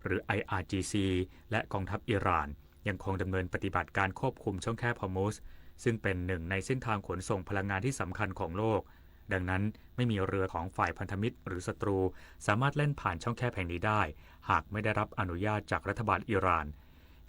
หรือ IRGC และกองทัพอิหร่านยังคงดำเนินปฏิบัติการควบคุมช่องแคบฮอร์มุซซึ่งเป็นหนึ่งในเส้นทางขนส่งพลังงานที่สำคัญของโลกดังนั้นไม่มีเรือของฝ่ายพันธมิตรหรือศัตรูสามารถเล่นผ่านช่องแคบแห่งนี้ได้หากไม่ได้รับอนุญาตจากรัฐบาลอิหร่าน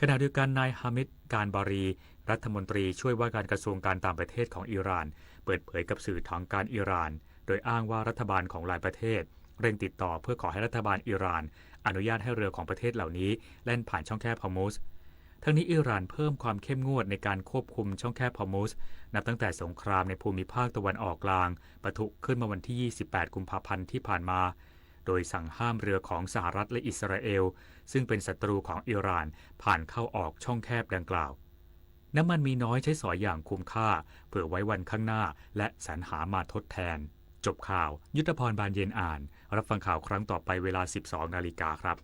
ขณะเดียวกันนายฮามิด การบารีรัฐมนตรีช่วยว่าการกระทรวงการต่างประเทศของอิหร่านเปิดเผยกับสื่อทางการอิหร่านโดยอ้างว่ารัฐบาลของหลายประเทศเร่งติดต่อเพื่อขอให้รัฐบาลอิหร่านอนุญาตให้เรือของประเทศเหล่านี้แล่นผ่านช่องแคบฮอร์มุซทั้งนี้อิหร่านเพิ่มความเข้มงวดในการควบคุมช่องแคบฮอร์มุซนับตั้งแต่สงครามในภูมิภาคตะวันออกกลางปะทุขึ้นมาวันที่28กุมภาพันธ์ที่ผ่านมาโดยสั่งห้ามเรือของสหรัฐและอิสราเอลซึ่งเป็นศัตรูของอิหร่านผ่านเข้าออกช่องแคบดังกล่าวน้ำมันมีน้อยใช้สอยอย่างคุ้มค่าเผื่อไว้วันข้างหน้าและสรรหามาทดแทนจบข่าวยุทธพรบานเย็นอ่านรับฟังข่าวครั้งต่อไปเวลา 12 นาฬิกาครับ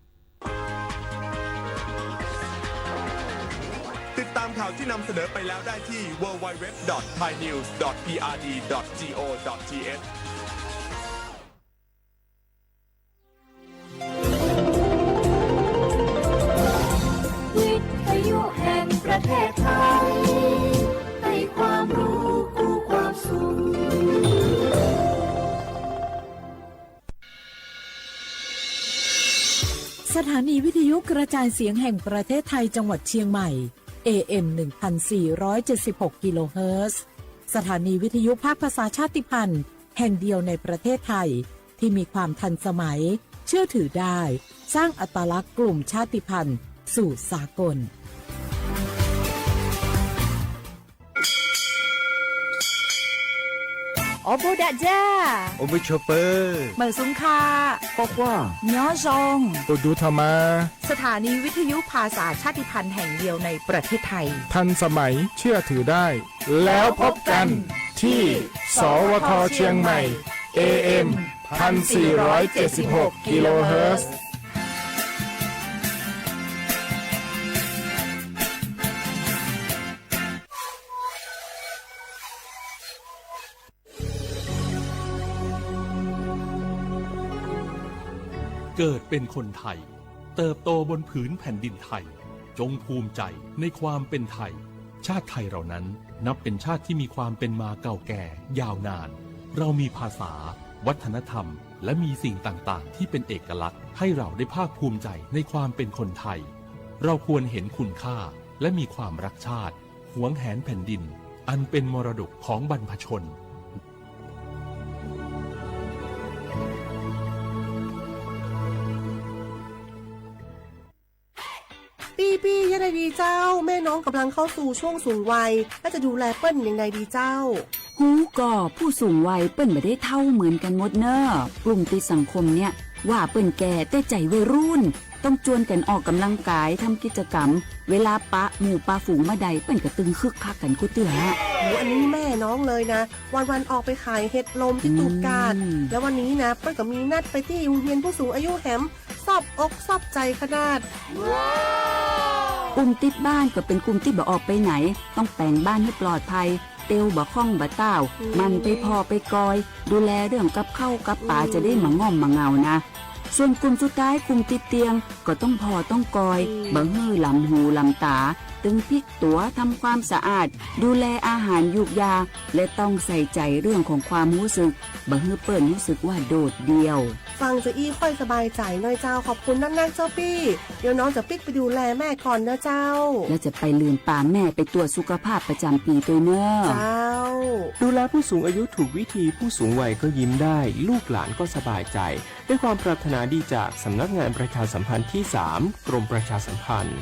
ติดตามข่าวที่นำเสนอไปแล้วได้ที่ www.thainews.prd.go.thวิทยุแห่งประเทศไทยให้ความรู้คู่ความสุขสถานีวิทยุกระจายเสียงแห่งประเทศไทยจังหวัดเชียงใหม่ AM 1476 กิโลเฮิรตซ์สถานีวิทยุภาคภาษาชาติพันธุ์แห่งเดียวในประเทศไทยที่มีความทันสมัยเชื่อถือได้สร้างอัตลักษณ์กลุ่มชาติพันธุ์สู่สากลโอโบดะจ้าโอเบชเปอร์เหมือนสุงคาปอกว่าเนาะซงโอดูธรรมาสถานีวิทยุภาษาชาติพันธุ์แห่งเดียวในประเทศไทยทันสมัยเชื่อถือได้แล้วพบกันที่สวทเชียงใหม่ AM 1476 กิโลเฮิรตซ์เกิดเป็นคนไทยเติบโตบนผืนแผ่นดินไทยจงภูมิใจในความเป็นไทยชาติไทยเรานั้นนับเป็นชาติที่มีความเป็นมาเก่าแก่ยาวนานเรามีภาษาวัฒนธรรมและมีสิ่งต่างๆที่เป็นเอกลักษณ์ให้เราได้ภาคภูมิใจในความเป็นคนไทยเราควรเห็นคุณค่าและมีความรักชาติหวงแหนแผ่นดินอันเป็นมรดกของบรรพชนปี้ยังไงดีเจ้าแม่น้องกำลังเข้าสู่ช่วงสูงวัยและจะดูแลเปิ้ลยังไงดีเจ้าหูก่อผู้สูงวัยเปิ้ลไม่ได้เท่าเหมือนกันหมดเนอะกลุ่มติดสังคมเนี่ยว่าเปิ้ลแก่แต่ใจวัยรุ่นต้องจวนกันออกกำลังกายทำกิจกรรมเวลาปะหมู่ปะฝูงมาใดเปิ้ลก็ตึงคึกคักกันกูเตืออันนี้แม่น้องเลยนะวันออกไปขายเห็ดลมที่ตูบกาดแล้ววันนี้นะเปิ้ลก็มีนัดไปที่โรงเรียนผู้สูงอายุแหมซอบอกซอบใจขนาดกลุ่มติดบ้านก็เป็นกลุ่มที่บ่ออกไปไหนต้องแต่งบ้านให้ปลอดภัยเตียวบ่ข้องบ่เต้ามันไปพอไปกอยดูแลเรื่องกับข้าวกับป่าจะได้มาง่อมมาเงานะส่วนกลุ่มสุดท้ายกลุ่มติดเตียงก็ต้องพอต้องกอยบ่ฮื้อลำหูลำตาตึงพลิกตัวทำความสะอาดดูแลอาหารยุกยาและต้องใส่ใจเรื่องของความรู้สึกบ่ฮื้อเปิ้นรู้สึกว่าโดดเดี่ยวฟังจะอี้ค่อยสบายใจหน่อยเจ้าขอบคุณนักๆเจ้าปี้เดี๋ยวน้องจะปิ๊กไปดูแลแม่ก่อนนะเจ้าแล้วจะไปลืมป่าแม่ไปตรวจสุขภาพประจำปีตัวเนอะเจ้าดูแลผู้สูงอายุถูกวิธีผู้สูงวัยก็ยิ้มได้ลูกหลานก็สบายใจด้วยความปรารถนาดีจากสำนักงานประชาสัมพันธ์ที่ 3 กรมประชาสัมพันธ์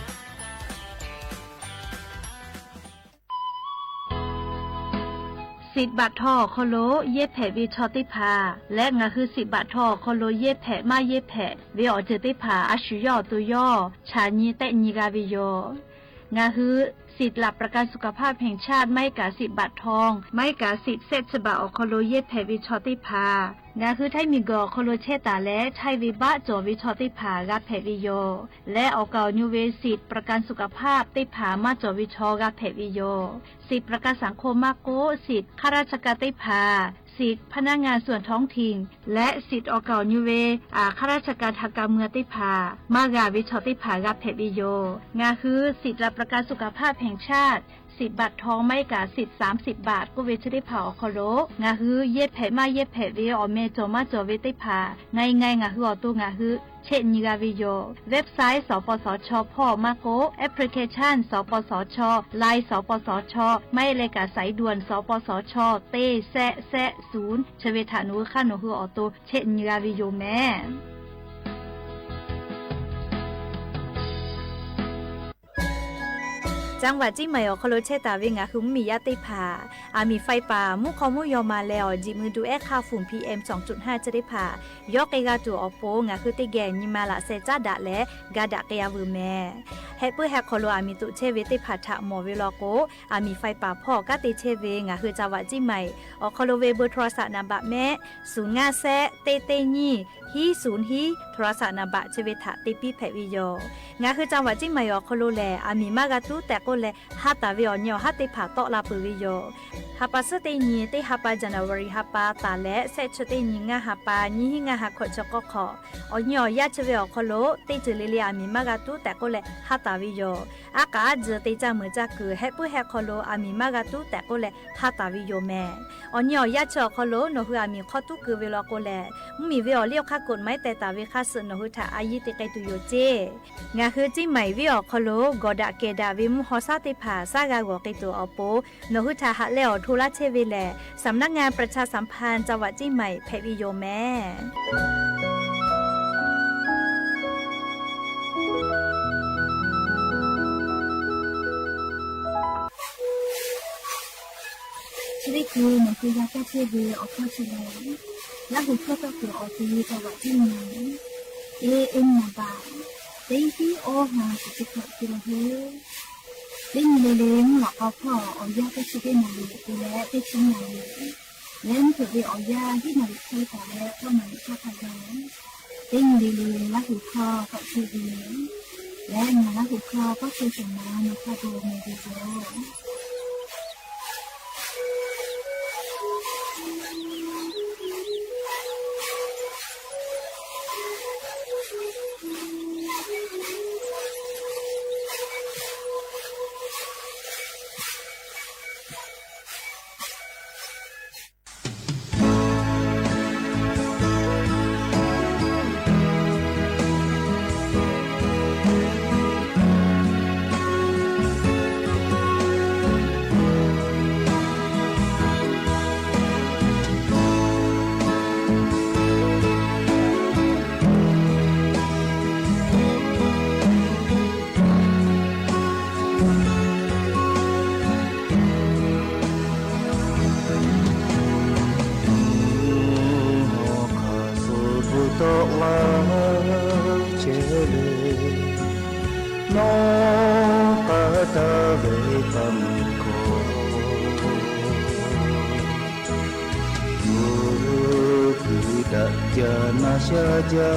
สิบบาททอโคโลเย็บแผลวิชอติพาและงาคือ10 บาททอโคโลเย็บแผลมาเย็บแผลวิออเจติพาอาชุยอตุยอชาญีเตญีกาวิโยงาคือสิทธิ์หลับประกันสุขภาพแห่งชาติไม่กา10 บาททองไม่กาสิทธิ์เซตฉบับโคโลเย็บแผลวิชอติพางาคือไทยมีกอโคโลเชตาและไทยวิบะจอวิชอติพากาแผลวิโยและเอาเก่านิเวสิทธิ์ประกันสุขภาพติพามาจอวิชอกาแผลวิโยสิทธิ์ประกันสังคมมาโกสิทธิ์ข้าราชการติพาสิ สิทธิพนักงานส่วนท้องถิ่นและสิทธิออกเก่านิเวข้าราชการทางการเมืองติพามากาวิชอติพากับเพบิโยงาคือสิทธิรับประกันสุขภาพแห่งชาติสิทธิบัตรทองไม่กาสิทธิ์30 บาทก็เวชได้ผ่าอคโลงาฮือเย็บแผลมาเย็บแผลเวอเมโจมาโจเวได้ผ่าไงงาฮืออตัวงาฮือเช่นนิกาวิโยเว็บไซต์สปสชพ่อมาโกแอปพลิเคชันสปสชไลน์สปสชไม่เลยกาสายด่วนสปสชเต้แซะ0ชเวทานุข้านุฮืออตัวเช่นนิกาวิโยแม่จังหวัดจิไม่อคโลเชตาเวงาคือมียาติพามีไฟป่ามุขมุยอมาแล้วจิมือดูค่าฝุ่น PM 2.5 จะได้พายอกเกกาตัวอโปงาคือติแกนิมาละเซจ้าดะและกาดะเกยาวูแม่เฮปื้อแฮคโลมีตุเชเวติพาทะหมอเวลโกมีไฟป่าพ่อกะติเชเวงาคือจังหวัดจิไม่อคโลเวเบอร์โทรศัพท์นำบะแม่0 5 เตนี่ฮี0ฮีโทรศัพท์นำบะเชเวทะติปีแพวิโยงาคือจังหวัดจิไม่อคโลแลมีมากาตุแต่ก็แลฮัตตาวิออนยอฮัตติผาโตลาปุวิโยฮัปปะสเตนีเตฮัปปะจันวารีฮัปปะตาและเซชเตนีงาฮัปปะนีหิงาฮักขจกขออนยอยาชเวอคโลเตจุเลลีอามีมากาตุแต่ก็แลฮัตตาวิโยอากาจเตจามือจักคือเฮปุเฮคโลอามีมากาตุแต่ก็แลฮัตตาวิโยแม่อนยอยาชคโลโนฮืออามีขอตุคือเวลาก็แลมีเวอเลียวคักกฎหมายแต่ตาเวคัสโนฮือทาอายิติเกตุโยเจงาคือจิไหมเวอคโลกอดะเกดาวิมุฮอซาติผาซากากอกิตัวอโปโนหุทาหะแล้วทุลาเชเวแลสำนักงานประชาสัมพันธ์จังหวัดจิใหม่เพวิโยแม่ชีวิตคือมันคือยาแก้เชื้อวีออกข้อเชื้อและหุ่นเพื่อตัวเกี่ยวออกทีจังหวัดจิใหม่AM นาบาตีที่โอหา16 กิโลเฮิรตซ์ดิ้นเลี้ยงหลักเอาพ่อเอายาไปช่วยหน่อยดูแลไปชิ้นหน่อยเล่นถือไปเอายาที่หน่อยช่วยแต่แล้วก็หน่อยช่วยพยาดิ้นเลี้ยงและหูคอก็ช่วยดีและงานและหูคอก็ช่วยสมานในข้อดูในดีโอJana saja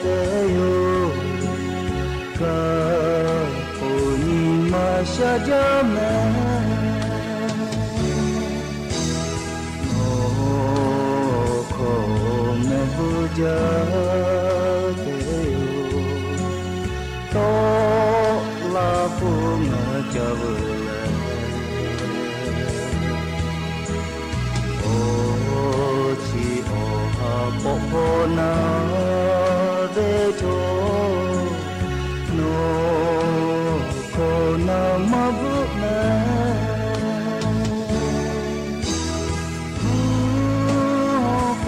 teyo Kapunima saja me Noko me puja teyo Tola punga jawala Popona de to no kona mabuna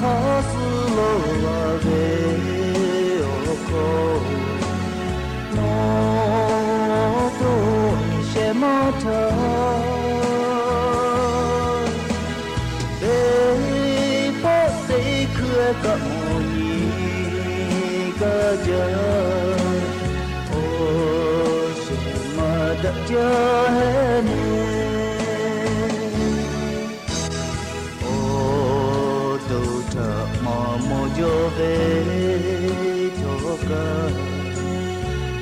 kaslo ave oko no to shemata cả moni cả giờ ô sẽ mà đã chơi ô tu thở mà mò vô về cho cả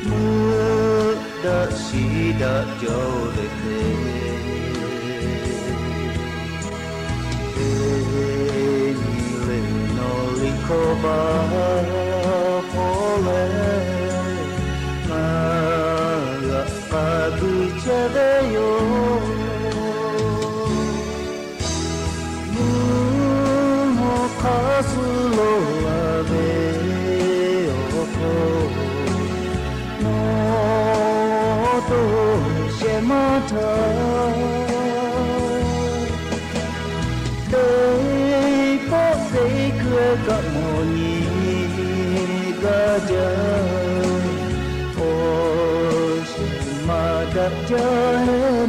mưa đã xí đã cho về koba pole na ya padu chade yo mu ho khasu lo ave o ko no to shema tha các mồ nhị ga giờ ôi mà đặt cho nên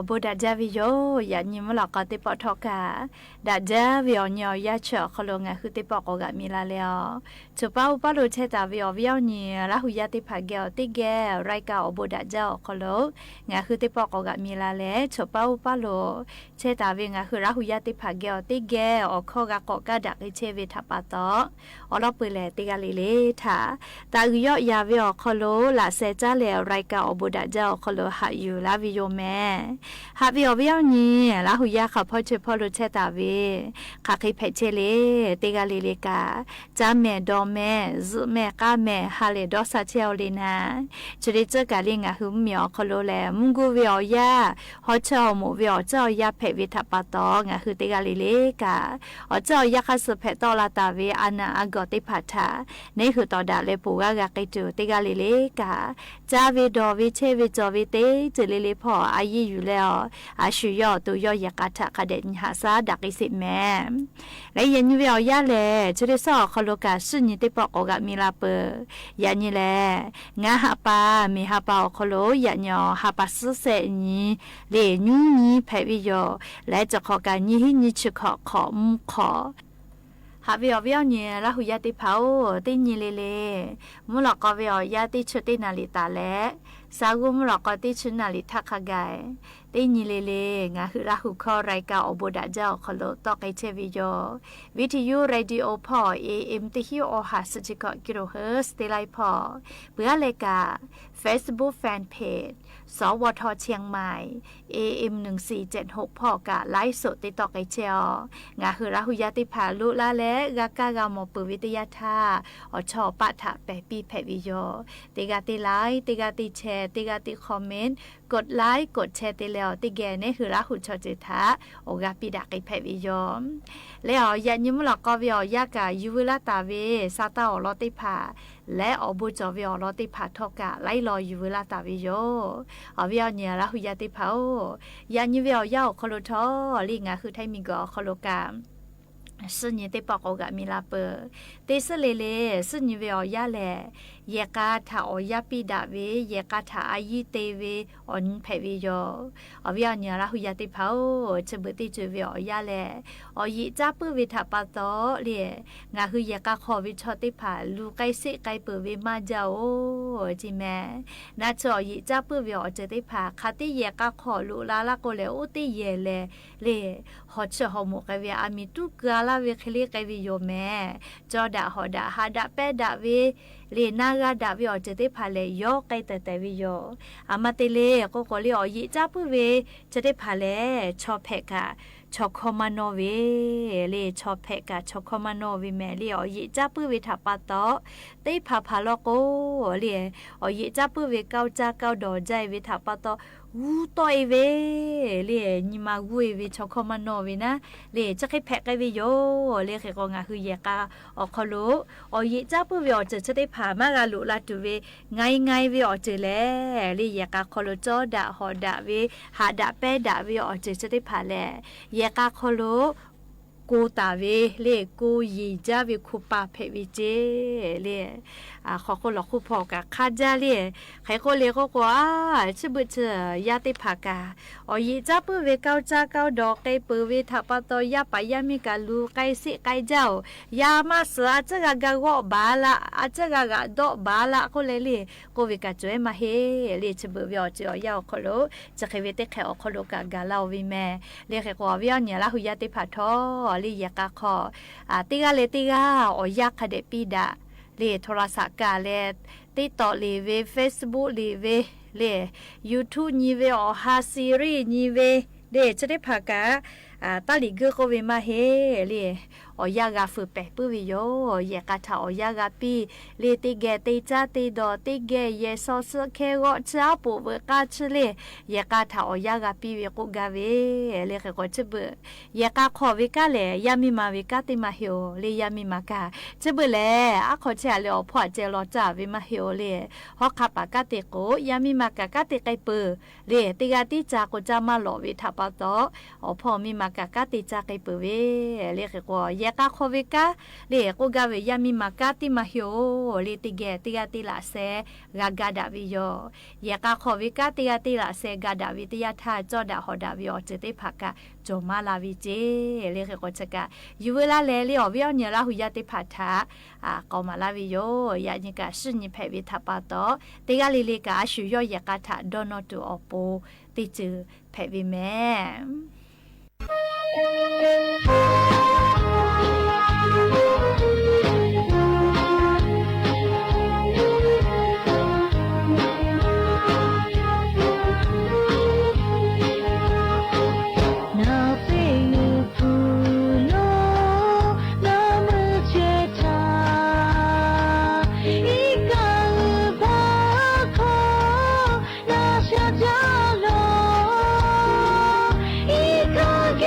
Obo da javi yo ya nyi mo la ka te pa thoka da javi o nyo ya cha kholo nga khu te pa ko ga mi la le chu pa pa lo che ta vi o vi o nyi la hu ya te pha ge o te ge rai ka obo da ja kholo nga khu te pa ko ga mi la le chu pa lo che ta vi nga khu ra hu ya te pha ge o te ge o kho ga ko ka da ke che vi tha pa to o lo pu le te ga le le tha ta gu yo ya vi o kholo la se cha le rai ka obo da ja kholo ha yu la vi yo me ha vi o vi o nyi la hu ya kha pho che pho lo che ta vi kha khi phe che le te ga le le ka cha me do me zu me ka me ha le do sa che o le na che le che ga le nga hu myo kholo le mu gu vi o ya ho chao mo vi o chao ya phe vi tha pa to nga hu te ga le le ka o chao ya kha su phe to la ta vi ana a go te pha tha nei hu to da le pu ga ga kai tu te ga le le ka cha vi do vi che vi cho vi te che le le pho a yi yu le a shu yo tu yo ya ka tha ka de ha sa da ki si me le yen yu yo ya le che le so kholo ka su ni te po ko ga mi la pe ya ni le nga ha pa mi ha pa kholo ya nyo ha pa su se ni le nyu ni phe vi yo le cha kho ka ni hi ni chu kho kho mu kho ha vi o ni la hu ya te phao te ni le le mu la ko vi o ya te chu te na li ta le sa gu mu la ko te chu na li tha kha ga te ni le le nga hu la hu kho rai ka obo da ja kholo to kai che vi yo VTU radio pho AM te hi o ha sa chi ko kilohertz te lai pho bua le ka Facebook fan page สวทเชียงใหม่ AM 1476พ่อกะไลฟ์สดติดต่อไกเชียวงาคือราหุยาติผาลุละและกากากามอปืวิทยาธาอชอปะถะแปปีแผวิโยติกาติไลค์ติกาติแชร์ติกาติคอมเมนต์กดไลค์กดแชร์ติแล้วติแกเนี่ยคือราหุชอจิทะโอกาปิดาไกแผวิโยแล้วยันยิมหลอกก็วิอยากะยูวิลาตาเวซาตาอลอติผาและอบุจวิอลอติผาทอกะไลรอยูวิลาตาวิโยอวิอเนียราหุยาติผายันยิวิอยาคอโลทอลิงาคือไทมิกอคอโลกาม是你的报告个米拉伯，但是嘞是你为哦呀嘞，也噶他哦呀比达维，也噶他阿姨对维哦你陪维哟，哦为哦你啦会呀的跑，这不得就为哦呀嘞，哦一扎不为他把到嘞，我会也噶考为错的跑，路该些该不为嘛着哦，姐妹，那这一扎不为哦这的跑，卡的也噶考路啦过来我的也嘞，好吃好木该为阿米都个啦。为克里该为有咩？จอดาหอดาหาดาเปดาเวเลนากาดาเวอจะได้พาเลยยอไกแต่วิโยอามาเตเลก็เลยอยิจ้าปุเวจะได้พาเลยชอเพกะชอคอมานอเวเลชอเพกะชอคอมานอเวแม่เลอยิจ้าปุเวทับปะตอได้พาลอโกเลอยิจ้าปุเวเกาจ้าเกาดอใจเวทับปะตอวูต่อยเวเลนิมากุยเวชอคอมานอเวนะเลจะให้แพกไกเวโยเลเคก็งาคือแยกาออคอโลอยิจ้าปุเวอจะได้พามากาลุลาตุเวไงเวอจะแลเลแยกาคอโลจอดาหอดาเวหาดาเปดาเวอจะได้พาแลแยกาคอโลกูตาเวเลกูยีจ้าเวคูปาเพวิเจเลขอคนหลอกคู่พอกะคาจ้าเลใครคนเลก็กว่าชื่อบุเจยาติภากาอยีจ้าปื้อเวเกาจ้าเกาดอกไกปื้อเวทับปะตอยาปายามิกาลูไกสิไกเจ้ายามาเสืออาจจะกะวอบาละอาจจะกะดอกบาละคนเลก็เวกะจวยมาเฮเลชื่อบุเวอจอยาคนโลจะเคเวเตแขอคนโลกะกะลาวิแม่เลแขกว่าเวียเนี่ยละหุยาติภาทอลียากาขอติกาเลติกาออยากคเดปีดาเลโทรศัพท์กาเลติต่อเลเว Facebook เลเวเล YouTube นี่เวอหาซีรีส์นี่เวเลจะได้พากาตาลิกก็เวมาเฮเลออยากาฝึกแปะปื้วิโยอยากาถาออยากาปีเลติแกติจ้าติดอติแกเยซอสเคโกจ้าปูเวกาชเลอยากาถาออยากาปีเวกุกาเวเลเคก็จะเบอยากาขอเวกาเลยยามีมาเวกาติมาเฮโอเลยยามีมากาจะเบเลยอะขอเชเลยพอเจรอจ้าเวมาเฮโอเลยฮอกขับปากาติโกยามีมากากาติไกเปเลติกาติจาก็จะมาหลอเวทับปะตอพอมีมากากาติจากไกเปเวเลเคก็ยากาขอเวกาเลกูกาเวยามีมากาติมาเฮโอเลติแกติกาติละเซกากาดาวิโยยากาขอเวกาติกาติละเซกาดาวิตยาทาจอดาฮอดาวิโอเจติภากาโจมาลาวิเจเลเคก็จะกะยูเวลาเลเลอวิโอเนี่ยละหุยาติภาทากอมาลาวิโยยานิกาชินิเพวิทัปาโตติกาลิลิกาชุโยยากาทาโดโนตุอโปติจือเพวิแม一个给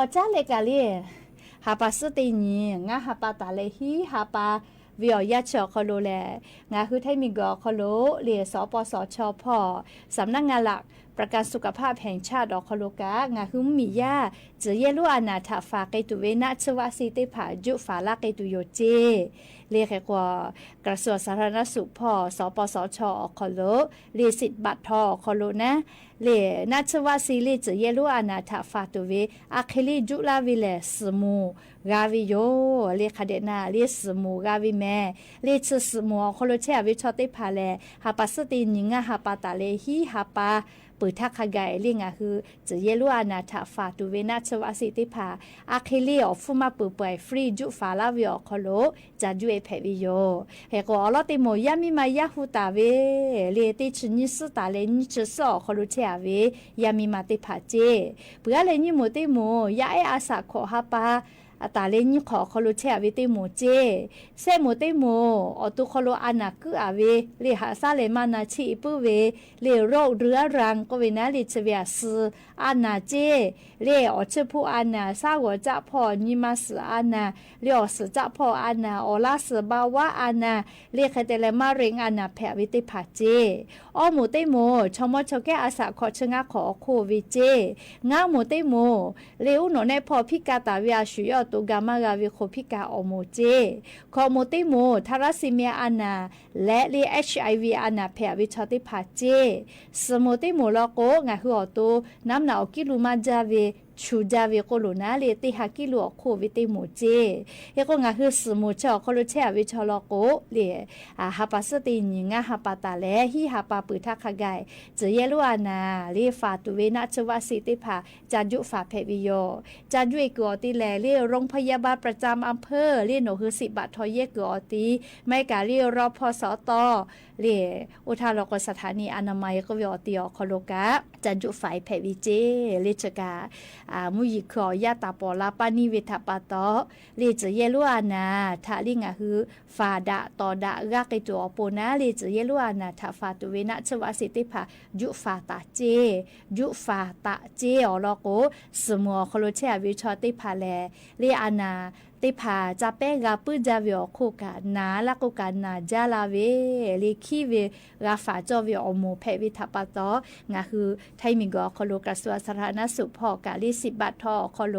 อจ้าเลยกะเลยหาปาสตินีงาหาปาตาเลฮีหาปาวิอยาชอคอโลแลงาคือไทยมีกอคอโลเลียสปสชพสำนักงานหลักประกันสุขภาพแห่งชาติดอกคอโลกางาคือมียาจะเยลุอานาถาฟาเกตุเวนะชวาสิเตผาจุฟาลาเกตุโยเจเรียกว่ากระทรวงสาธารณสุขพสปสชคอโลเรียสิทธิ์บัตรทอคอโลนะเลนาชวาสิเลจะเยลุอานาถาฟาตุเวอะเคลิจุลาวิเลสมูกาวิโยเลคาเดนาเลสมูกาวิแมเลชสมูคอโลเชวิชอติพาเลหาปัสตินิงะหาปาตาเลฮีหาปาปืทักขกายเรื่องคือจะเยลุอานาถาฟาตุเวนะชวาสิติพาอะเคลิอฟุมาปุปวยฟรีจุฟาลาวิอคอโลจะจุเอเพวิโยเฮโกอลอติโมยามิมายาฮูตาเวเลติชนิสตาเลนิชสอคอโลเชอาเวยามิมาติพาเจเปือเลนิโมติโมยาเออาสาขอฮาปาตาเลนี่ขอคอโลเชอวิติโมเจเซโมติโมอตุคอโลอานากุอาเวเลหาซาเลมานาชิปุเวเลโรเรือรังก็เวนะลิชเวียสอานาเจเลอเชพูอานาซาวจะพอนิมาสอานาเลอสจะพออานาอลาสบาวะอานาเลคเตเลมาเริงอานาแผวิติผาเจอโมติโมชมชแกอาสาขอชงะขอโควิเจงาโมติโมเลอุโนในพอพิกาตาวิอาชุยตุกามากาวิโคพิกาอโมเจคอโมติโมทาราซิเมียอานาและลี HIV อานาแผวิชติผาเจสโมติโมลโกงาหัวโตน้ำหนาวกิลูมาจาเวชูจาเวโคโลนาเลติฮากิโลโควิติโมเจเฮโกงาคือสโมชอโคโลเชอวิชลโกเลฮาปาสตินิงาฮาปาตาเลฮิฮาปาปุทักขกายจะเยลุอานาเลฟาตุเวนะชวาสิติภาจาจุฟาเพวิโยจาจุเอกอติแลเลโรงพยาบาลประจำอำเภอเลโนคือ10 บาททอเยกอติไม่กาเลรอพสตเลอุทาลกสถานีอนามัยก็วิอติอคโลกะจาจุไฟเพวิเจเลชกามุยิขอยาตาปอลาปานิเวทปาตอเลจะเยลุอานาทาลิงะคือฟาดะตอดะกะเกตัวปนาเลจะเยลุอานาทาฟาตุเวนะชวาสิติภายุฟาตาเจยุฟาตาเจอลโกสมัวคโลเชอวิชอติภาแลเลอานาติภาจะเปกาปุจาวิอโคกานาละโกกานาจาลาเวเลคีเวกาฟาจอวิอโมเพวิทปาตองะคือไทมิกอคโลกระทรวงสาธารณสุขพอกาลิ10 บาททอคโล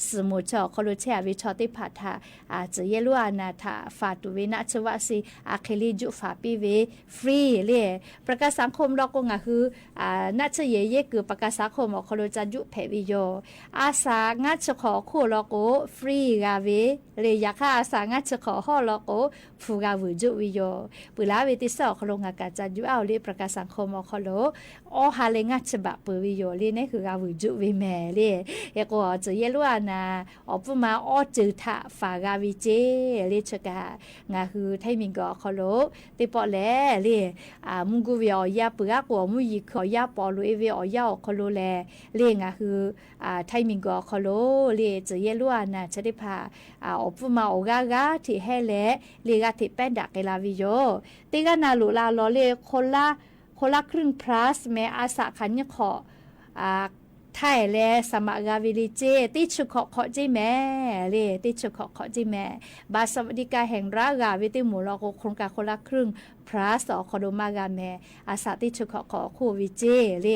สมุชอคโลเชอวิชอติภาทาจะเยลุอานาทาฟาตุเวนะชวาสิอะเคลิจุฟาปิเวฟรีเลประกาศสังคมลอกงะคือนัชเยเยคือประกาศสังคมคโลจายุเพวิโยอาสางะชขอคู่ลอโกฟรีกาเวเลยอยากข้าอาสางะชขอห่อลอโกฟูกาวุจุวิโยปุลาเวติสอคโลงากาจายุเอาเลประกาศสังคมคโลอฮาเลงะฉบะปุวิโยเลนี่คือกาวุจุวิแม่เลเอโกจะเยลุอานาอปุมาออจืทะฟากาวิเจเลชกางาคือไทมิงกอคโลติปอแลเลมุงกุวิอยาปุกะกอมุยิขอยาปอลุเอเวอยาคโลแลเลงาคือไทมิงกอคโลเลจะเยลุอานาชติภาอปุมาโอกากาที่ให้แลเลกาที่แป้นดักเกลาวิโยติกานาลุลาลอเลคนละครึ่ง plus แม้อาสาขันยขอไทยแลสมักาวิลิเจติชุขอจิแม่เลติชุขอจิแม่บาสวัสดิการแห่งรัฐกาวิติหมู่ลอกโครงการคนละครึ่งพระสอคโดมากาแมอาสาติชุขอโควิเจเล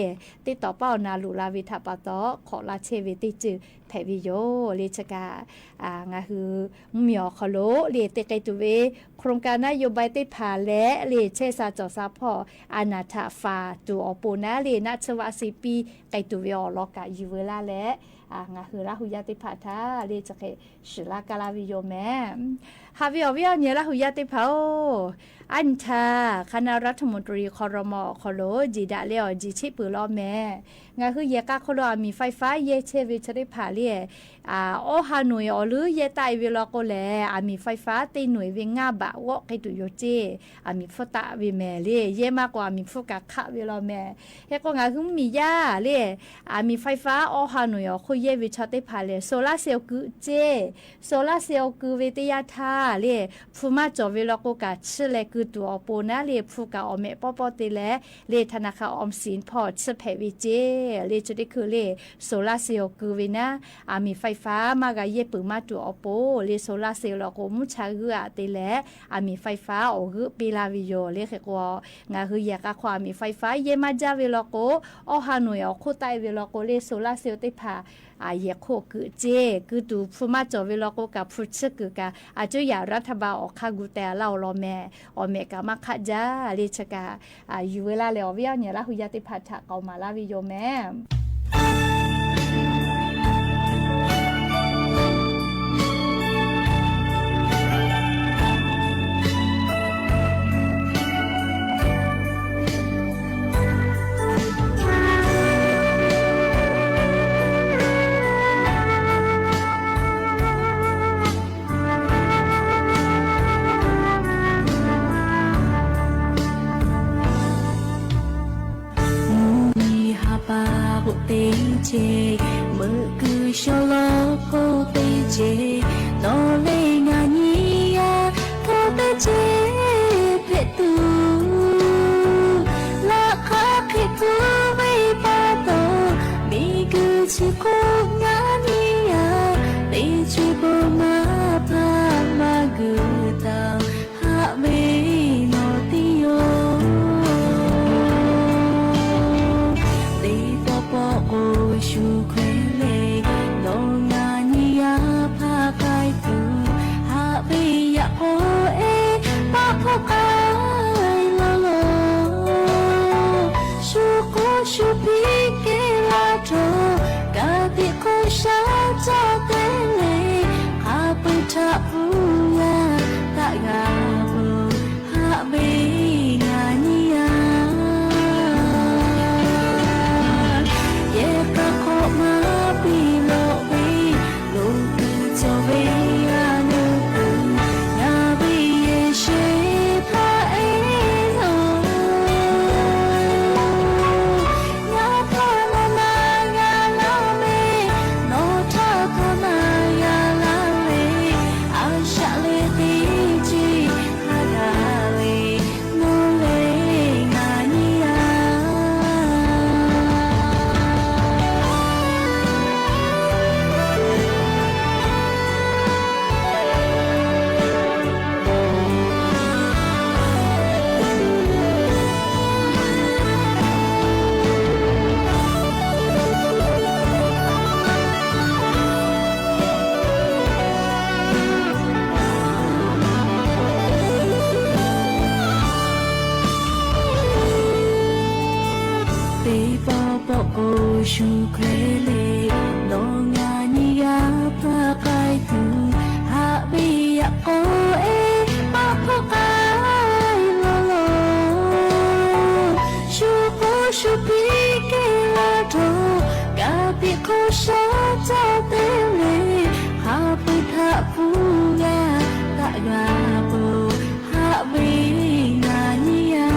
ติต่อเป้านาลุลาวิทาปะตอขอลาเชวิติจืแผวิโยเลชกางาคือเมียวคโลเลเตไกตุเวโครงการนโยบายติผาและเลเชซาจอซาพออานาถาฟาตูอปูนาเลนะชวาสิปีไกตุเวอลอกายูเวลาและงาคือราหุยาติผาทาเลจะเคชิลากาลาวิโยแมฮาวิอวิอเนราหุยาติผาอันทาคณะรัฐมนตรีครมคโลจีดาเลอจีชิปือลอแม่งาคือเยกาคโลมีไฟฟ้าเยเชวิชริผาเลียโอฮาหน่วยอหรือเยไตเวลโกแลมีไฟฟ้าตีหน่วยเวงาบะวอกิตุโยเจมีฟตะเวแม่เลียเยมากกว่ามีฟกะคะเวลอแม่เฮก็งาคือมียาเลียมีไฟฟ้าโอฮาหน่วยคุเยวิชติผาเลียโซลาเซลล์คือเจโซลาเซลล์คือเวติยาทาเลียฟูมาจอเวลโกกะชเลคือ คือตัวโปนะเลผู้กาออมแม่ป้อๆติแลเลธนาคารออมสินพอร์ตสเพวิเจเลจุดได้คือเลโซลาร์เซลล์คือเวนะมีไฟฟ้ามากะเยปือมาตัวโปเลโซลาร์เซลล์เราก็มุชาเรือติแลมีไฟฟ้าออกคือปีลาวิโยเลเขกว่างาคืออยากความมีไฟฟ้าเยมาจาเวลโกอฮานอยอโคไตเวลโกเลโซลาร์เซลล์ติพาเยโคคือเจคือดูฟูมาจอเวลโกกับพุชคือกะจะอยากรัฐบาลออกคากุแต่เรารอแม่อเมกามาขจาเลชกาอยู่เวลาแล้ววิญญาณละหุยติพัฒน์เกามาลาวิโยแม่mơ cứ cho lo cô tê chê nó lên ngà nhia cô tê chê phê tu là khá khi tu với ba tô mi cứ chỉ cô ngà nhia tê chê bơ ma pa ma gư tao hạ bê nó tiêu Shu kwele no ngani ya pa kai tu ha bi ya o e pa po kai lo lo shu ko shu pi ke la tro ka ti ko sha cha te le ha pu tha pu ya ta ga pu ha bi ngani ya Shu kwele no ngani ya pa kai tu ha bi ya o e pa po kai lo lo shu ko shu pi ke la tho ka pi ko sha cha te le ha pu tha pu ya ta ga pu ha bi ngani ya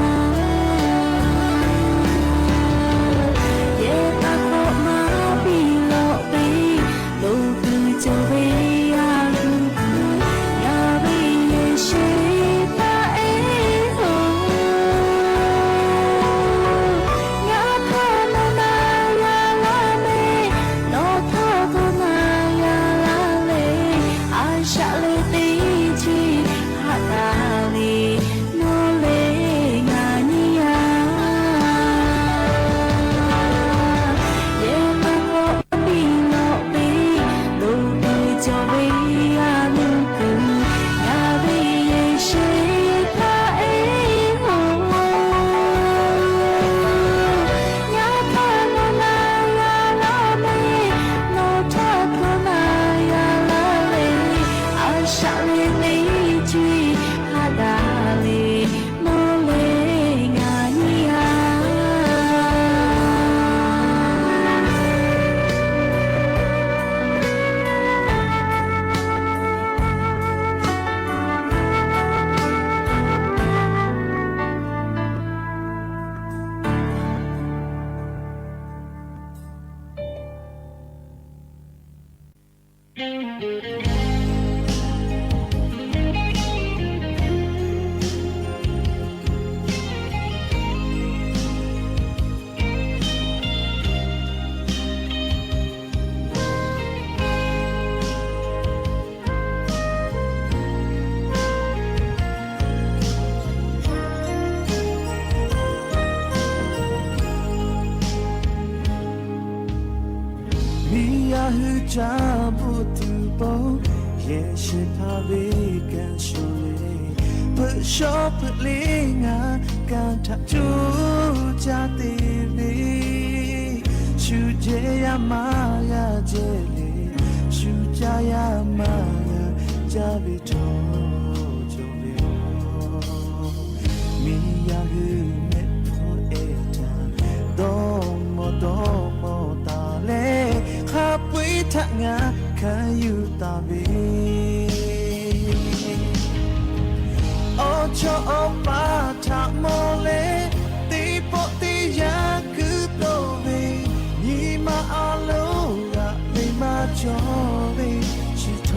呀是家不土包，也是怕被感受嘞，不说不灵啊，感他住家地里，暑假呀嘛呀这里，暑假呀嘛呀家里头就了，米呀是没破一场，多么大嘞。他不他呀，看有大悲。哦，就把他莫嘞，地不地呀个都为，你嘛阿路呀，你嘛就为是头，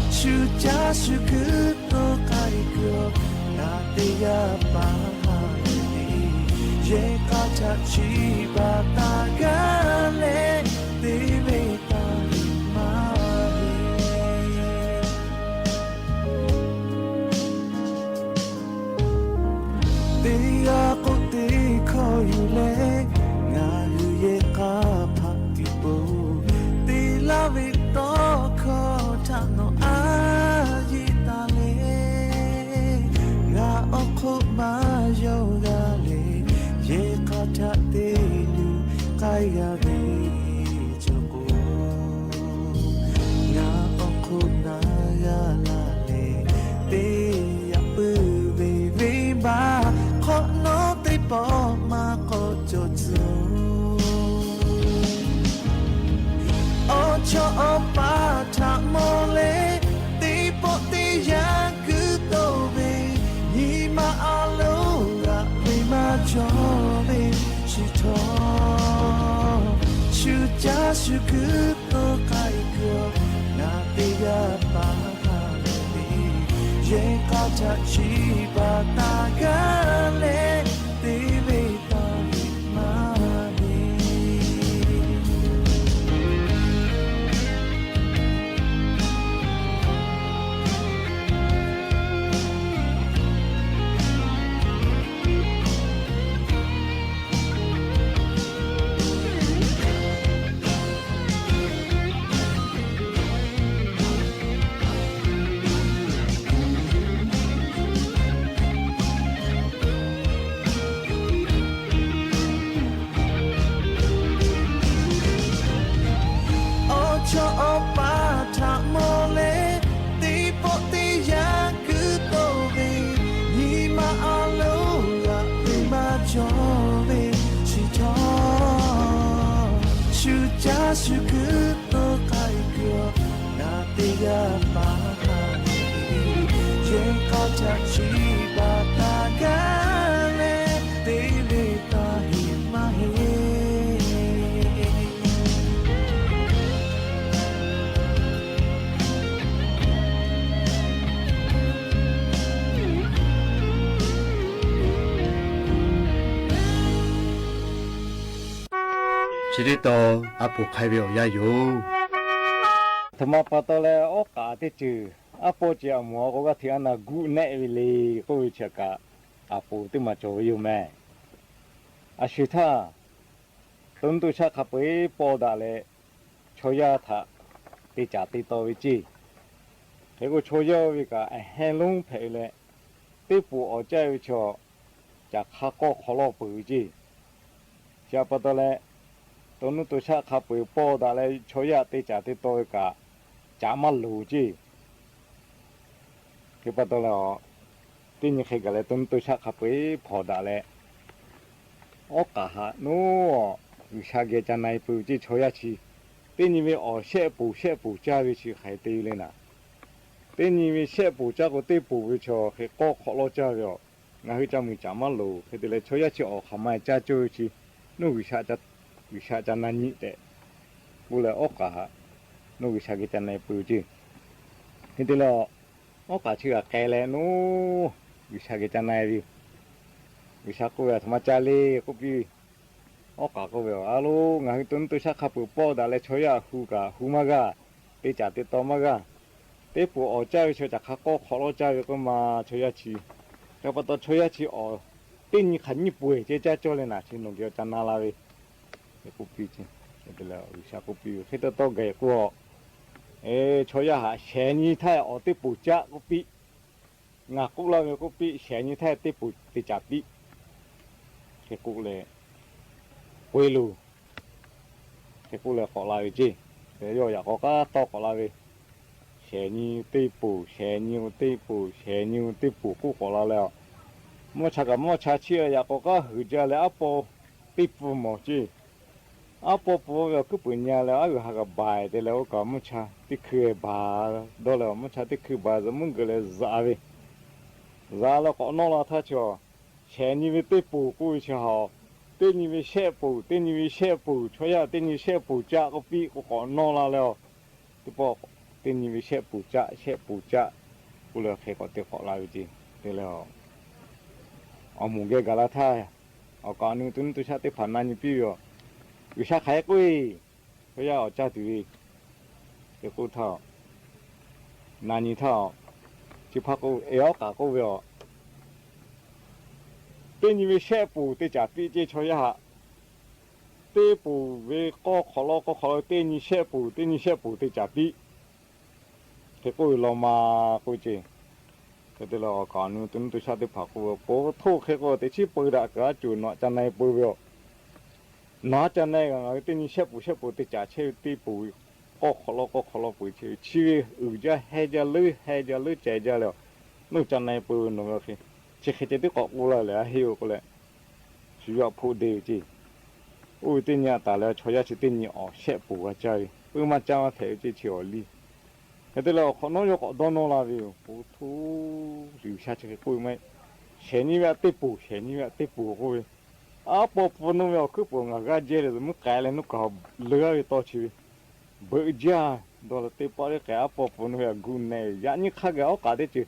暑假是个都开个，那地呀把。也搞他去把大家嘞，地位大马里，地呀古地可有嘞，俺有也搞怕地步，地拉维多可他no阿伊达嘞，俺奥库马有达嘞。也搞他的路，该呀被照顾。那苦那呀拉嘞，得呀不为为吧，可能得帮嘛可就走。哦，就把他莫嘞，得不得呀个都为，你嘛阿路啊，为嘛就。暑假是个都开个，那地呀把它里，也搞他去把大家嘞，地位大马里。是个都开个，那地呀把它里，也搞他去把大家嘞，地里大一马嘿。这里头阿婆开表也有。他妈把到了我家的住，阿婆只摸我个天那古内里，我去个阿婆对嘛做有咩？阿许他，等到下卡被报答嘞，抽呀他，被家的到位置，这个抽呀那个很long陪嘞，对不我在说，就卡个可乐杯子，下不到嘞。等到下卡被报答嘞，抽呀对家的到一个。加马路子，佢不到了，啲人去个咧，等到下卡被跑大咧，我家下喏，有下个在那步子抽下去，啲人咪下步加回去还对咧呐，啲人咪下步加个对步回去，去高考咯加了，我去就咪加马路，佢哋咧抽下去后咪加回去，喏有下在那呢的，我来我家下。nó bị sao cái chân này bự chứ, thế thì là nó cả chưa cái này nó bị sao cái chân này đi, bị sao cô về thằng Charlie cô bị, nó cả cô về alo ngày tuần tôi sao khắp bữa đã lấy chơi à hu mà ga, để trả tiền to mà ga, để bữa ở chơi chơi chắc có khó lo chơi cái mà chơi chi, cái bắt đầu chơi chi ở tên như khẩn như bưởi chơi chơi cho lên nào, chỉ nông nghiệp chân nào lại, để cô bị chứ. 对了，下个比黑的到改过，瞧一下前一台我的补价个比，我过了个比前一台的补的价比，这过来，回路，这过来好来着，要呀我个到好来着，前一的补，前一的补，前一的补过好来了，莫查去呀我个后家了不的补么子。apa ke punya lah aku harga baik de lah kamu cha tikhe ba do lah mu cha tikhe ba zamun gele zawe za la ko no la tha cho che ni we te pu ku cha ha te ni we she pu cho ya te ni she pu cha ko pi ko no la lo te po te ni we she pu cha ku le khe ko te ko la ji te lo amu ge gala tha a ka ni tun tu cha te phan na ni pi yo vì sao khai quỳ bây giờ cha tụi cái cô thọ nani thọ chỉ phát cô éo cả cô vậy tên như xe bù tên trả phí chơi cho ya tên bù về có khó tên như xe bù tên trả phí cái cô lo mà cô chơi cái đó là còn nữa tôi sao tôi phát cô bố thô cái cô thì chỉ bù đã cả chủ nọ cho này bù vậy nó cho nên là cái như xếp bù thì trả chơi tí bù có khó lo bù chơi chi ra hay ra lưới chạy ra rồi nó cho nên bù nó khi chỉ khi chơi tí cọ bù là hiểu có lẽ chỉ có phụ đều chứ ui tí nhà ta là cho ra chỉ tí nhỏ xếp bù ở chơi bù mà cho thấy chỉ chiều đi cái đó là họ nói cho họ đón nó là vì bù thu lưu xa chơi bù mấy xe như vậy tí bù coi apa pun nó cứ buông ngã ra dễ rồi mức cái lên nó có lừa to chứ bự giá đó là tiếp bao cái apa pun nó gun này giá như khác cái cả đấy chứ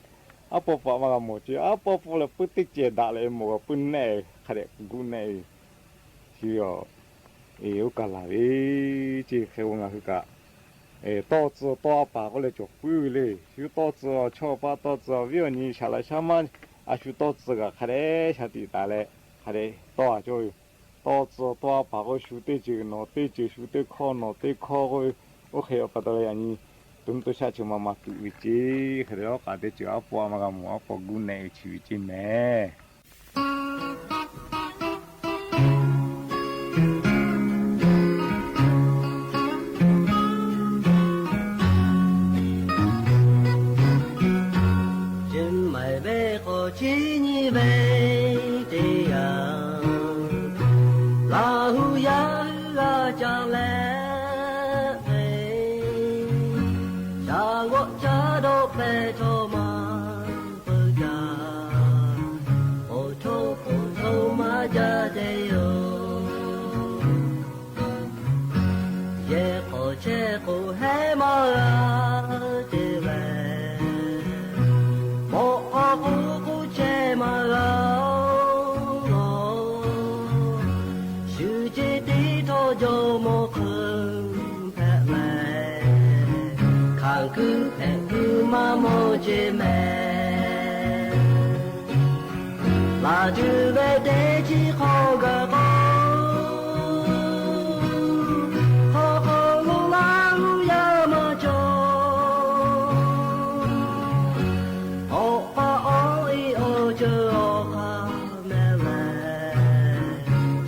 apa pun mà một chứ apa pun là bự tích chế đã lại một pun này khác gun này chứ yếu cả là ấy chứ khi buông ngã cả to chứ to bà có lẽ chụp bự lên chứ to chứ cho bà to chứ ví dụ như xả lại sao mà chứ to chứ cả khác đấy xả thì đã lại 하래 또 아주 또 바고 슈테지 노테지 슈테 코 노테 코고 오케요 받아야 아니 돈도 샤치 마마 위치 그래요 가데지 아포 아마가 뭐 아포 군네 치위치네 정말 배고 지니 배 chẳng lẽ cha ngộ cha đâu về cho mà bơ cha ô thâu mà cha đây yo ye cô che cô hay mà đi về bộ cô che mà cho một khung phép mẹ khang cứ mà mô chế mẹ là chữ về để chỉ khó gà khó ngô lăng ya mà cho ô ba ôi ô chơ ô khá mẹ mẹ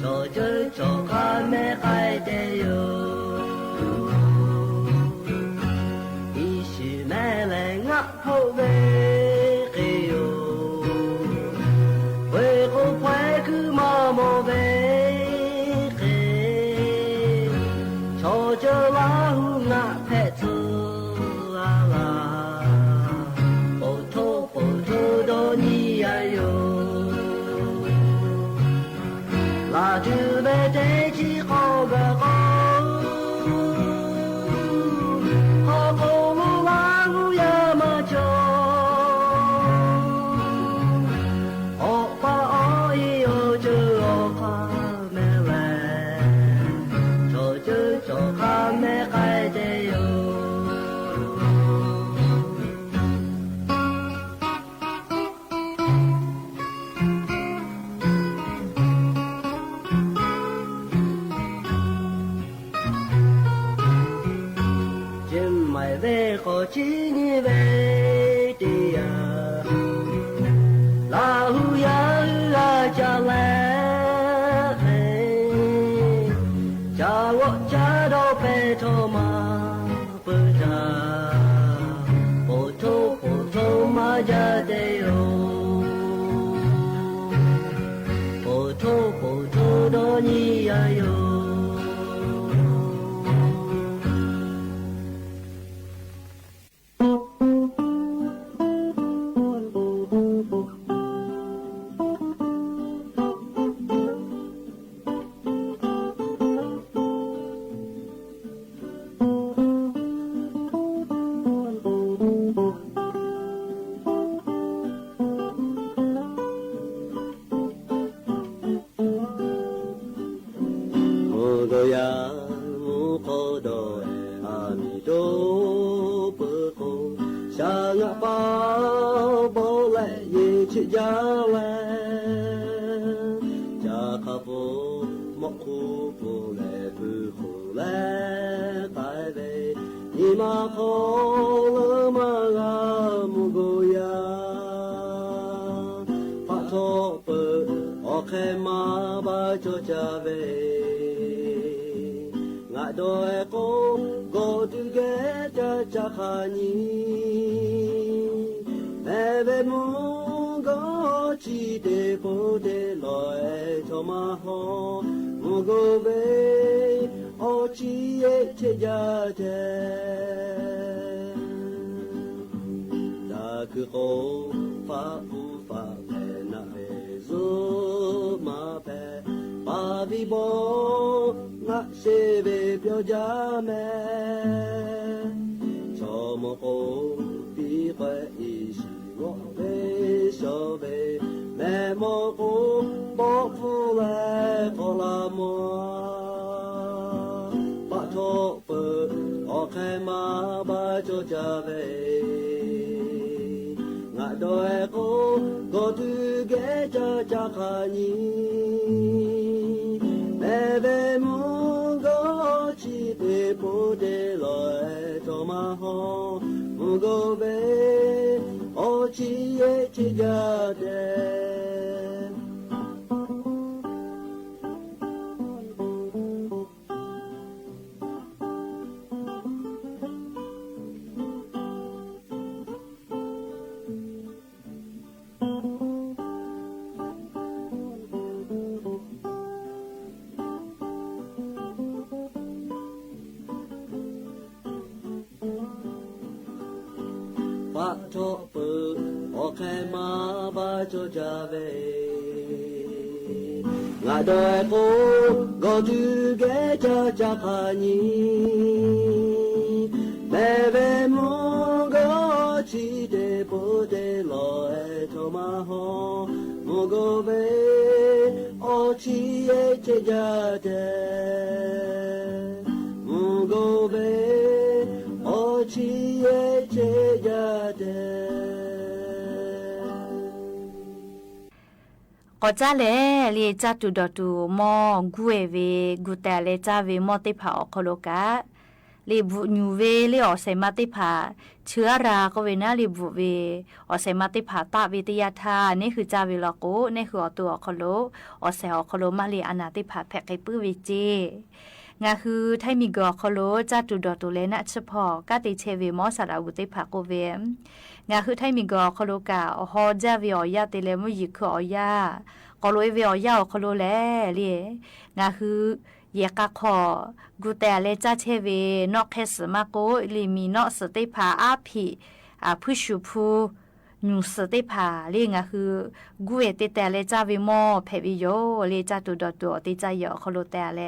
cho chơ cho khá mẹ khai tế yo ý sư mẹ lại ngắp hậu về kì yo quê cô khỏe cứ mà mô về kì cho chơ lá hù ngạ phẹ thơ la bộ thô đô nhi à yo là chữ về thế chỉ khó gà khó ngô lăng ngô ya mà cho ô ba ôi ô chơ ô khá mẹ lẹ cho chơ cho khá mẹ khai tế yo เวขอชินิเวเดียลาหูยาอาจาเลจาวจาโดเปโทมาเปิดาโปโทโปโทมาจาเดโอโปโทโปโทโดนิยาโยก็จ้าเลเลียจ้าตุดอตูมอกูเอเวกูแต่เลจ้าเวมอติผาอคโลกะเลบุญูเวเลอเซมาติผาเชื้อราก็เวนะเลบุเวอเซมาติผาตาวิทยาธานี่คือจ้าเวลโกนี่คืออตัวอคโลอเซอคโลมาเลอนาติผาแพกไกปื้อวิเจงาคือไทมีกอคโลจ้าตุดอตูเลนะเฉพาะกะติเชเวมอสาราวุติผาโกเวงาคือไทมีกอคโลกาอฮอจ้าเวอยาติเลมุยิคืออยาก็เลยเวอยาคโลแลเลียงาคือเยกะขอกูแต่เลจ้าเชเวนอกแคสมาโกลิมีนอกสติผาอาภิผู้ชูผู้นูสติผาเลียงาคือกูเอติแต่เลจ้าเวมอเพวิโยเลจ้าตุดอตัวติจ้ายอคโลแต่แล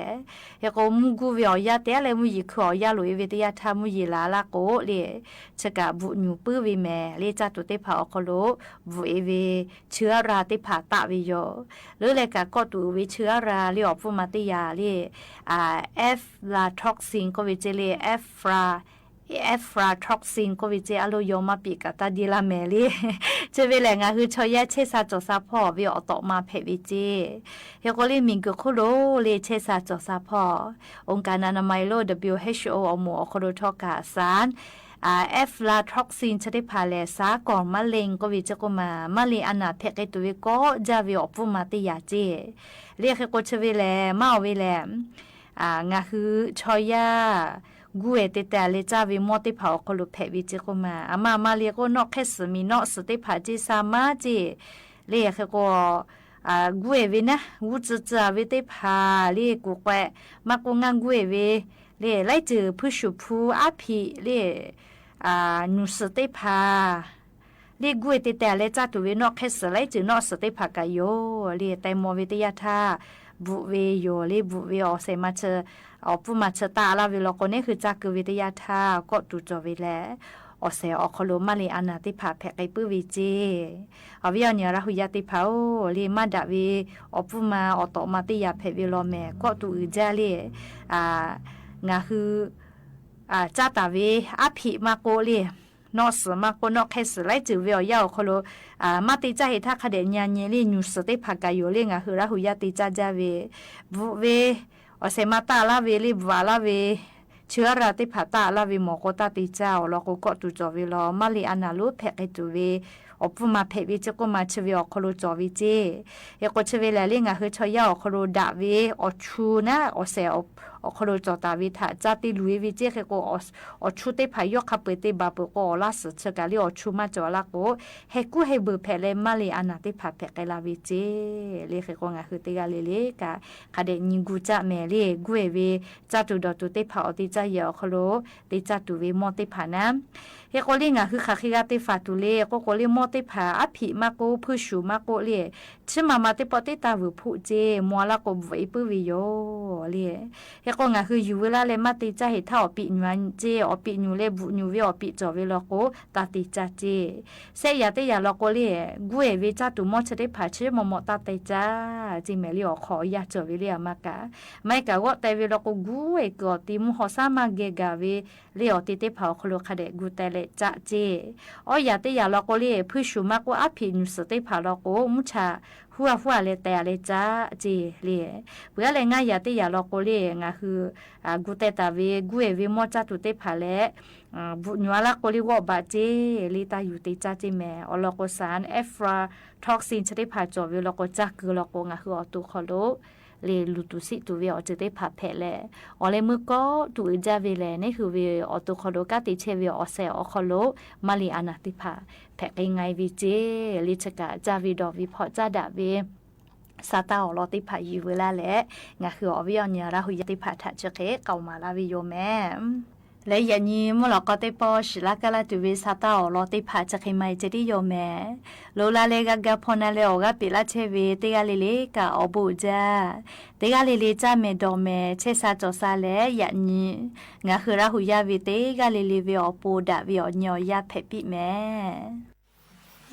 ยก็มุกูเวอยาแต่เลมุยิขอยาลุยเวติยาทามุยิลาลาโกเลชกะบุญูปื้อวิแมเลจ้าตุติผาคโลบุเอเวเชื้อราติผาตะวิโยหรือเลกะก็ตูวิเชื้อราเลีอฟุมาติยาเลเอฟลาท็อกซินก็วิเจเลเอฟราท็อกซินก็วิเจอโลโยมาปิกะตาดีลาเมลีจะเวลงาคือชอยะเชซาจอซาพอวิออตอมาเพวิเจยก็เลยมิงกุโคโลเลเชซาจอซาพอองค์การอนามัยโลก WHO อหมู่อโคโลทอกาสาร เอฟลาทรอกซินชติพาเลสาก่อนมะเร็งก็วิจก็มาเลอันนาเพกไอตัวก็จะวิอปุมาติยาเจเรียกก็ชวิแลมาเวแลงาคือชอยากูเอติแต่เลจาวิมอติพาคนลุเพวิจก็มาเรียก็นอกแค่สมีนอกสติพาจิสามาเจเรียกก็กูเอวินะกูจะวิติพาเรียกูแกมากูงานกูเอวิเรียไล่จือผู้ชุพูอาพีเรียนูสติพาเรียกกูเอติแต่เลจาตัววินอกแค่สไล่จือนอกสติพากายโยเรียแต่มวิทยาธาบุเวโยเรียบุเวอเซมาเชอปุมาเชตาลาวิโลคนนี้คือจากคือวิทยาธาก็ตูจวิแลอเสอคโลมาลีอานาติพาแพกไอปื้อวิจีอวิญญาณหุยาติพาโอลีมาดาวีอปุมาอตมาติยาเพวิโลเมก็ตูอุจาลีงาคือจ้าตาวีอภิมาโกลีนอสมาโกนอกแค่สไลจือเวียวยาวคโลมาติจ้าเหตุคดีญาณเยลีนูสติพากายโยลีงาคือราหุยาติจ้าจาวีบุเวอเสมาตาลาเวลีบวาลาเวเชื้อราติผาตาลาวิโมโกตาติเจ้าเราก็ตุจอวิลอมาลีอานาลุเพกไอตุเวอปุมาเพวิจก็มาชวิอคโลจอวิเจเอกชเวลาเลียงอะคือชอยาอคโลดาเวอชูนะอเสอคโลจอตาวิทาจาติลุยวิเจเคโกอชูเตพายกขับเปเตบาเปโกลาสเชกาลิอชูมาจอลาโกเฮกูเฮเบเพเลมาลีอานาติผาเพกไอลาวิเจเลเคโกงะคือติกาเลกาคาเดนิกูจาเมเลกูเอเวจาตุดอตุเตพาอติจายอคโลติจาตุเวมอติผานะเฮโกลิงะคือคาคิกาติฟาตุเลโกโกลิมอติผาอภิมาโกพุชูมาโกเลชิมามาติปติตาวุผู้เจมัวลาโกบวิปุวิโยเลเฮโกงะคืออยู่เวลาเลมาติจาเหท่าปิญวันเจอปิญูเลบุญูเวอปิจอเวลโกตาติจาเจเสยาติยาลโกเลกูเอเวจาตุมอชติผาชิมอมตาติจาจิเมลิอขอยาจอเวลียมากะไม่กะวะแต่เวลโกกูเอกอติมุหอสามาเกกาเวเลอติเตผาคโลคาเดกูแต่เลจาเจอยาติยาลโกเลผู้ชูมาโกอภิญูสติผาลโกมุชาหัวเลแต่เลจ้าเจเลเพื่อเลง่ายยาติยาลโกเลงาคือกูแต่ตาเวกูเอเวมอจาตุเตผาเลบุญวาลโกลิวอบาเจลิตาอยู่ติจาเจแมอลโกสารเอฟราทอกซินชติผาจอเวลโกจักคือลโกงาคืออตุคอโลเลลุตุสิตุเวอจะได้ผาแผลแลอเลมือก็ตุจาเวแลนี่คือเวอตุคอโลกาติเชเวอเซอคอโลมาลีอานาติผาแผลไงวิเจลิชกาจาวิดอวิพอจาดาเวซาตาอลอติผาอยู่เวลาแลงาคืออวิญญาณราหุยติผาทัจเกเกามาลาวิโยแมและยันยีมลก็เตปอชลากาลาตุเวซาตาอลอติผาจะเคไม่จะได้โยแมโลลาเลกากาพนาเลออกาปิลาเชเวเตกาเลเลกาอบูจาเตกาเลเลจาเมดอเมเชซาจอซาเลยันยีงาคือราหุยาวิเตกาเลเลเวอปูดาเวอญอยาเพปิแมเ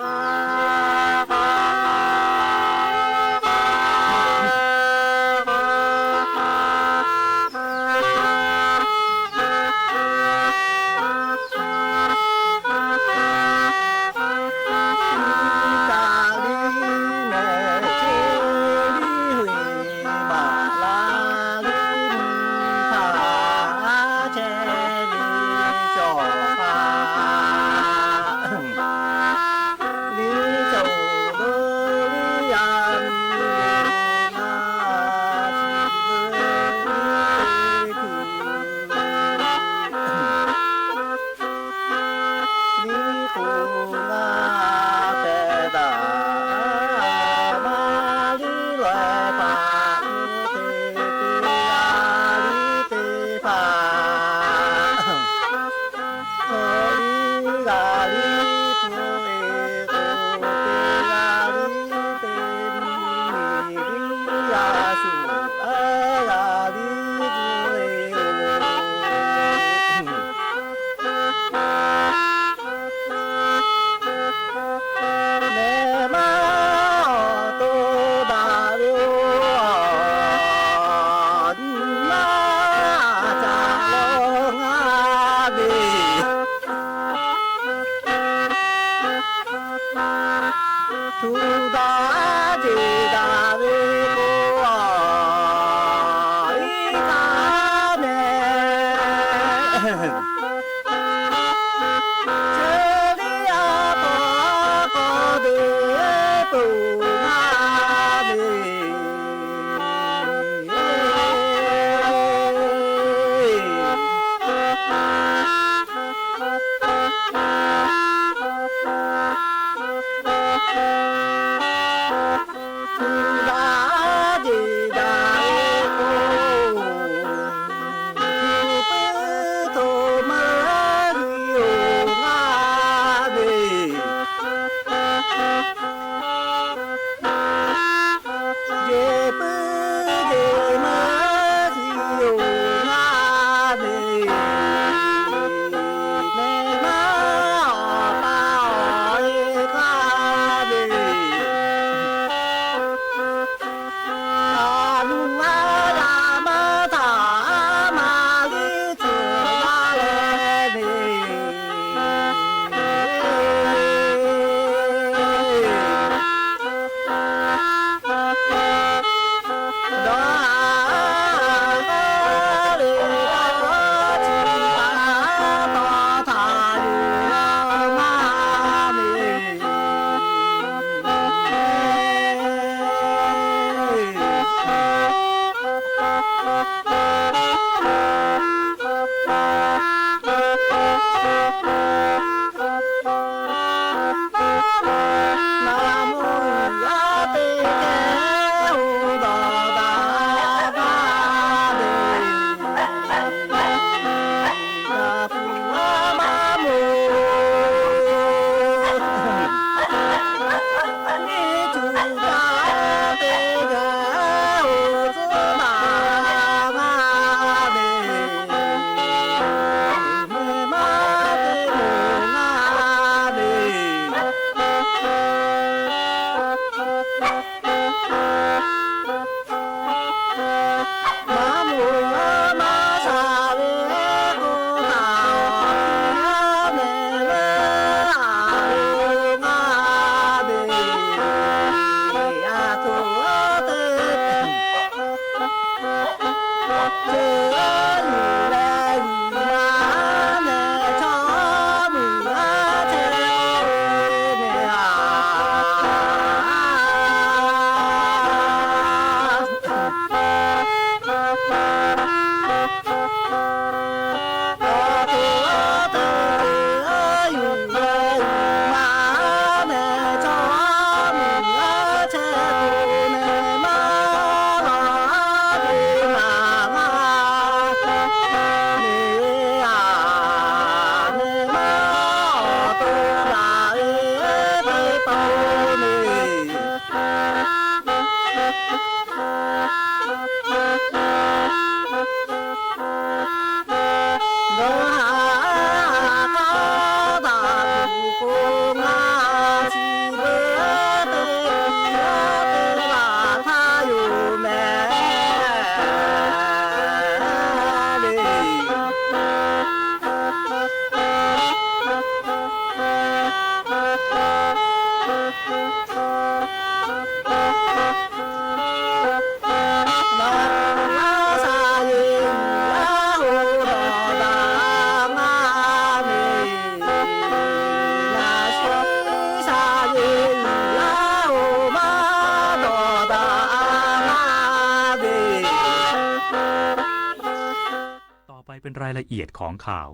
ต่อไปเป็นรายละเอียดของข่าว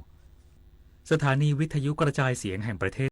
สถานีวิทยุกระจายเสียงแห่งประเทศ